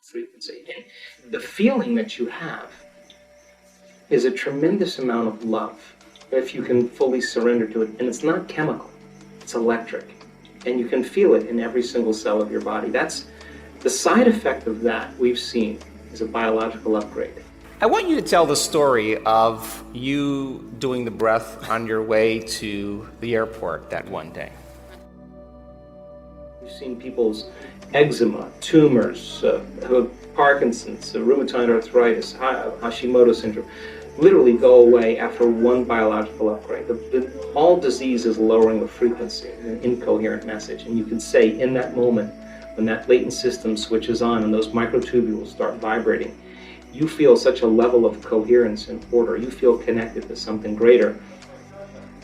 frequency. And the feeling that you have is a tremendous amount of love if you can fully surrender to it. And it's not chemical, it's electric. And you can feel it in every single cell of your body. That's the side effect of that we've seen is a biological upgrade. I want you to tell the story of you doing the breath on your way to the airport that one day. We've seen people's eczema, tumors, Parkinson's, rheumatoid arthritis, Hashimoto syndrome, literally go away after one biological upgrade. All disease is lowering the frequency, an incoherent message. And you can say in that moment, when that latent system switches on and those microtubules start vibrating, you feel such a level of coherence and order. You feel connected to something greater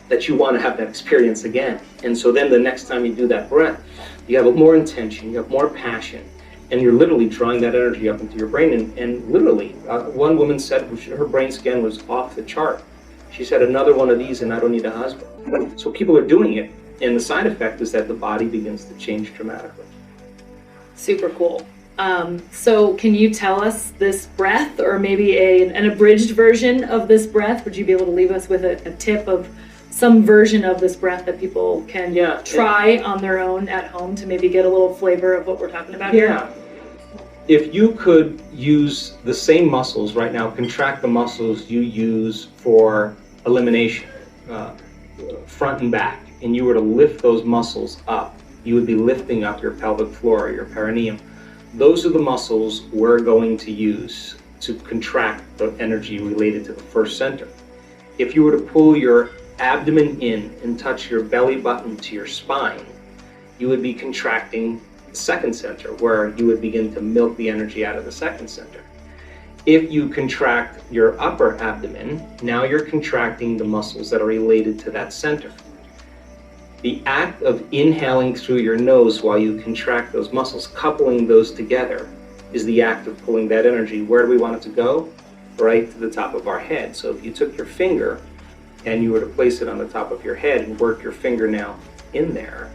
that you want to have that experience again. And so then the next time you do that breath, you have more intention, you have more passion, and you're literally drawing that energy up into your brain. And literally, one woman said her brain scan was off the chart. She said, another one of these and I don't need a husband. So people are doing it, and the side effect is that the body begins to change dramatically. Super cool. So can you tell us this breath, or maybe an abridged version of this breath? Would you be able to leave us with a tip of some version of this breath that people can try on their own at home to maybe get a little flavor of what we're talking about here? Yeah. If you could use the same muscles right now, contract the muscles you use for elimination, front and back, and you were to lift those muscles up, you would be lifting up your pelvic floor, your perineum. Those are the muscles we're going to use to contract the energy related to the first center. If you were to pull your abdomen in and touch your belly button to your spine, you would be contracting the second center, where you would begin to milk the energy out of the second center. If you contract your upper abdomen, now you're contracting the muscles that are related to that center. The act of inhaling through your nose while you contract those muscles, coupling those together, is the act of pulling that energy. Where do we want it to go? Right to the top of our head. So if you took your finger and you were to place it on the top of your head and work your fingernail in there,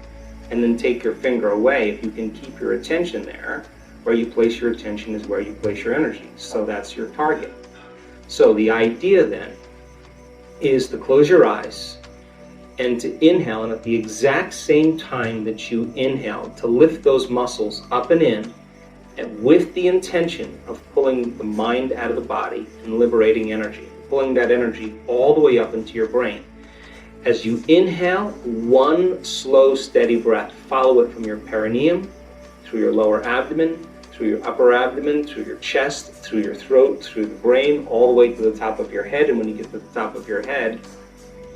and then take your finger away, if you can keep your attention there, where you place your attention is where you place your energy. So that's your target. So the idea then is to close your eyes and to inhale, and at the exact same time that you inhale, to lift those muscles up and in, and with the intention of pulling the mind out of the body and liberating energy, pulling that energy all the way up into your brain. As you inhale, one slow, steady breath, follow it from your perineum, through your lower abdomen, through your upper abdomen, through your chest, through your throat, through the brain, all the way to the top of your head. And when you get to the top of your head,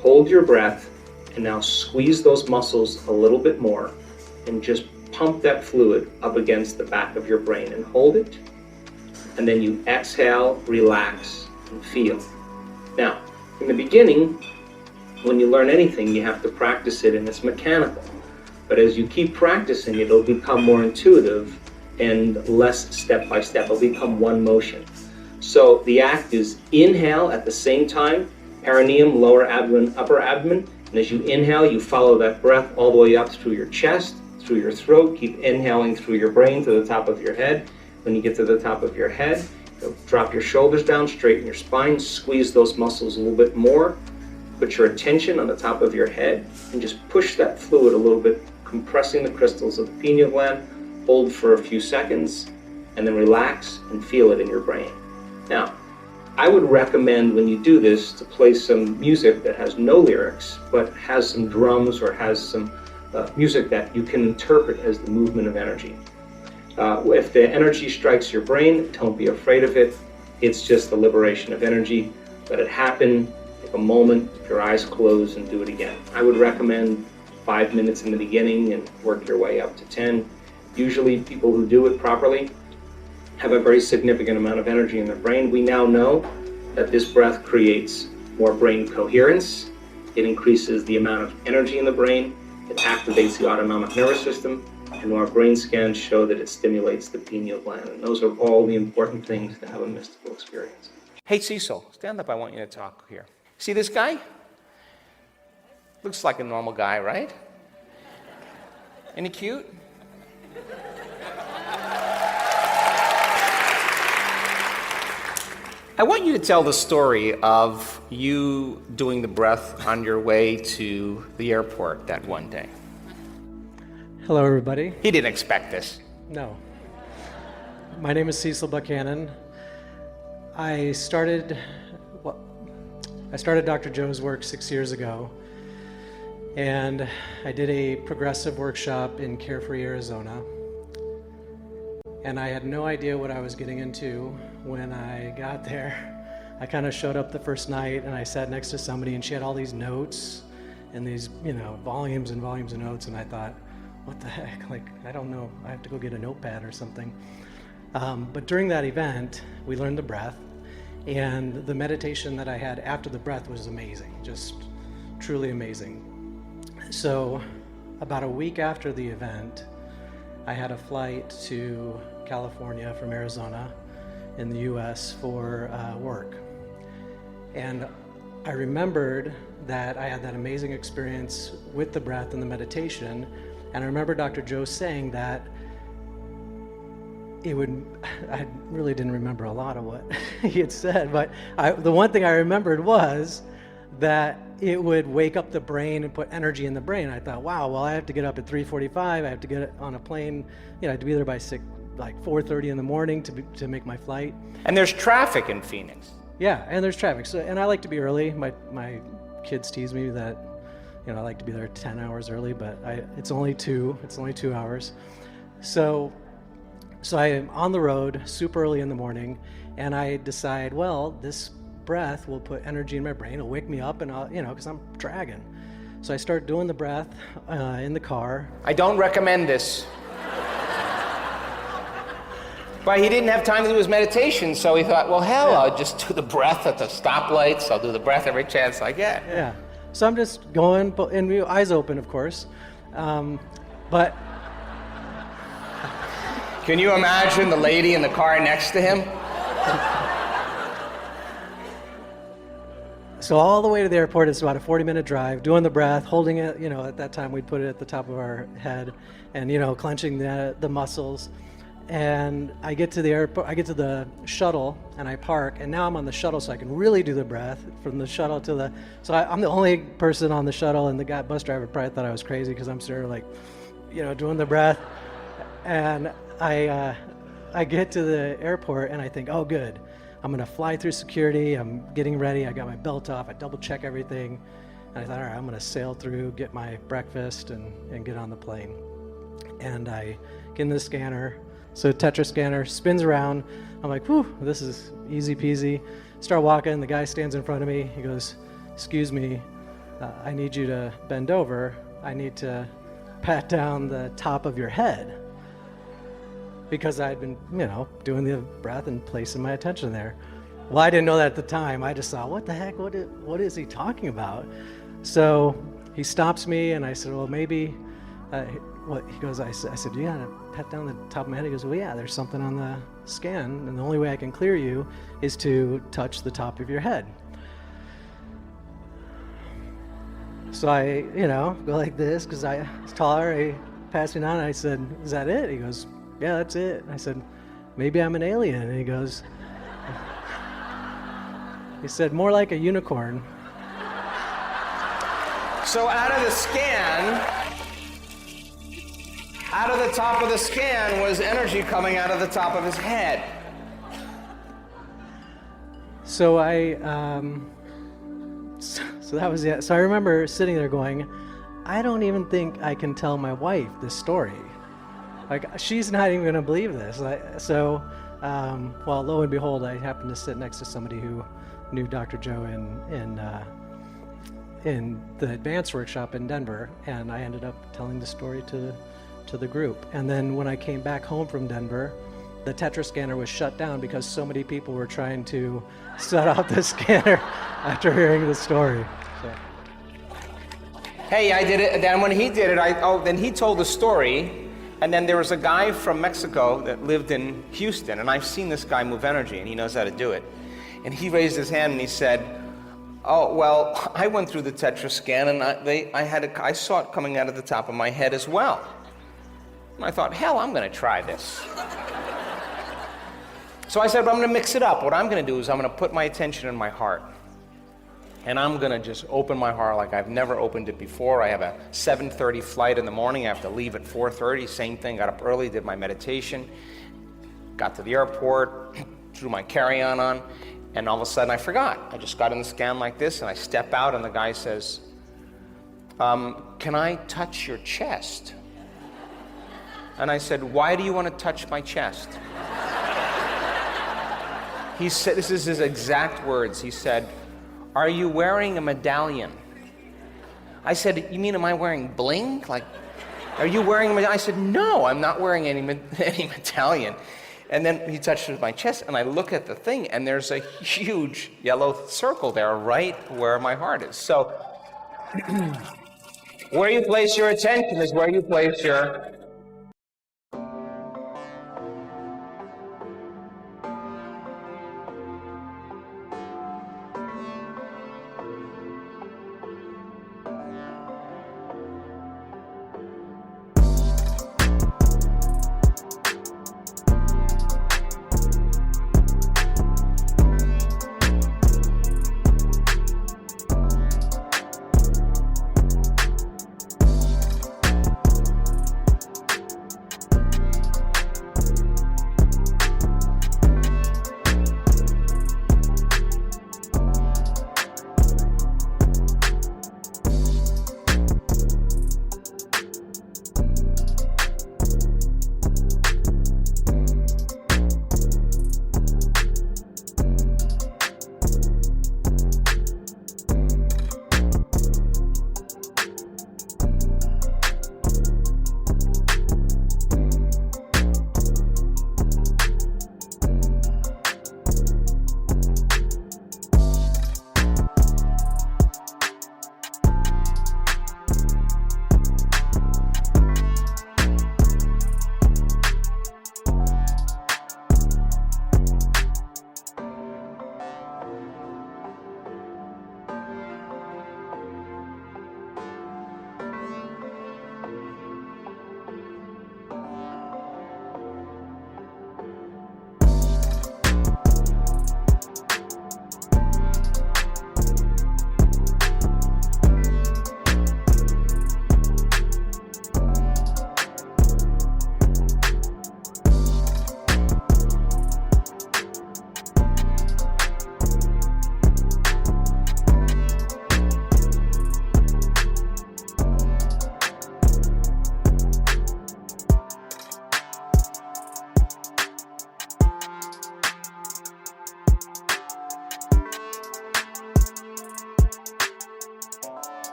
hold your breath, and now squeeze those muscles a little bit more and just pump that fluid up against the back of your brain and hold it. And then you exhale, relax, and feel. Now, in the beginning, when you learn anything, you have to practice it and it's mechanical. But as you keep practicing, it'll become more intuitive and less step by step. It'll become one motion. So the act is inhale at the same time, perineum, lower abdomen, upper abdomen. And as you inhale, you follow that breath all the way up through your chest, through your throat. Keep inhaling through your brain to the top of your head. When you get to the top of your head, drop your shoulders down, straighten your spine, squeeze those muscles a little bit more. Put your attention on the top of your head and just push that fluid a little bit, compressing the crystals of the pineal gland. Hold for a few seconds and then relax and feel it in your brain. Now, I would recommend when you do this to play some music that has no lyrics, but has some drums or has some music that you can interpret as the movement of energy. If the energy strikes your brain, don't be afraid of it. It's just the liberation of energy. Let it happen. Take a moment, keep your eyes closed, and do it again. I would recommend 5 minutes in the beginning and work your way up to 10. Usually people who do it properly have a very significant amount of energy in their brain. We now know that this breath creates more brain coherence. It increases the amount of energy in the brain. It activates the autonomic nervous system. And our brain scans show that it stimulates the pineal gland. And those are all the important things to have a mystical experience. Hey, Cecil, stand up. I want you to talk here. See this guy? Looks like a normal guy, right? Ain't he cute? I want you to tell the story of you doing the breath on your way to the airport that one day. Hello, everybody. He didn't expect this. No. My name is Cecil Buchanan. I started Dr. Joe's work 6 years ago, and I did a progressive workshop in Carefree, Arizona. And I had no idea what I was getting into when I got there. I kind of showed up the first night, and I sat next to somebody, and she had all these notes and these, volumes and volumes of notes, and I thought, what the heck? Like, I don't know. I have to go get a notepad or something. But during that event, we learned the breath, and the meditation that I had after the breath was amazing, just truly amazing. So about a week after the event, I had a flight to California from Arizona in the US for work. And I remembered that I had that amazing experience with the breath and the meditation. And I remember Dr. Joe saying that I really didn't remember a lot of what he had said, but the one thing I remembered was that it would wake up the brain and put energy in the brain. I thought, wow, well, I have to get up at 3:45. I have to get on a plane. I have to be there by 4:30 in the morning to make my flight. And there's traffic in Phoenix. Yeah, and there's traffic. So, and I like to be early. My kids tease me that I like to be there 10 hours early, but it's only 2 hours. So I am on the road super early in the morning, and I decide, well, this breath will put energy in my brain. It'll wake me up, and I'll, because I'm dragging. So I start doing the breath in the car. I don't recommend this. But he didn't have time to do his meditation, so he thought, well, hell, I'll just do the breath at the stoplights. I'll do the breath every chance I get. Yeah. So I'm just going, and eyes open, of course. But can you imagine the lady in the car next to him? So all the way to the airport, it's about a 40-minute drive, doing the breath, holding it, at that time we'd put it at the top of our head, and, clenching the muscles. And I get to the airport, I get to the shuttle, and I park, and now I'm on the shuttle, so I can really do the breath from the shuttle to I'm the only person on the shuttle, and the bus driver probably thought I was crazy because I'm sort of doing the breath. And I get to the airport, and I think, oh, good. I'm going to fly through security. I'm getting ready. I got my belt off. I double check everything. And I thought, all right, I'm going to sail through, get my breakfast, and get on the plane. And I get in the scanner. So Tetra scanner spins around. I'm like, whew, this is easy peasy. Start walking. The guy stands in front of me. He goes, excuse me, I need you to bend over. I need to pat down the top of your head. Because I'd been, doing the breath and placing my attention there. Well, I didn't know that at the time. I just thought, what the heck? What is he talking about? So he stops me, and I said, well, maybe. He goes, I said, you gotta pat down the top of my head. He goes, well, yeah, there's something on the scan, and the only way I can clear you is to touch the top of your head. So I, go like this, because I was taller. He passed me down, and I said, is that it? He goes, yeah, that's it. I said, maybe I'm an alien. And he goes, he said, more like a unicorn. So out of the top of the scan was energy coming out of the top of his head. So so that was it. So I remember sitting there going, I don't even think I can tell my wife this story. Like, she's not even going to believe this. Well, lo and behold, I happened to sit next to somebody who knew Dr. Joe in the advanced workshop in Denver, and I ended up telling the story to the group. And then when I came back home from Denver, the Tetra scanner was shut down because so many people were trying to set off the scanner after hearing the story. So. Hey, I did it. And then when he did it, then he told the story. And then there was a guy from Mexico that lived in Houston, and I've seen this guy move energy, and he knows how to do it. And he raised his hand and he said, oh, well, I went through the Tetra scan, and I saw it coming out of the top of my head as well. And I thought, hell, I'm going to try this. So I said, but I'm going to mix it up. What I'm going to do is I'm going to put my attention in my heart. And I'm going to just open my heart like I've never opened it before. I have a 7:30 flight in the morning. I have to leave at 4:30. Same thing, got up early, did my meditation, got to the airport, threw my carry-on on, and all of a sudden I forgot. I just got in the scan like this, and I step out, and the guy says, can I touch your chest? And I said, why do you want to touch my chest? He said, this is his exact words, he said, are you wearing a medallion? I said, you mean am I wearing bling? Like, are you wearing a medallion? I said, no, I'm not wearing any medallion. And then he touches my chest, and I look at the thing, and there's a huge yellow circle there right where my heart is. So, where you place your attention is where you place your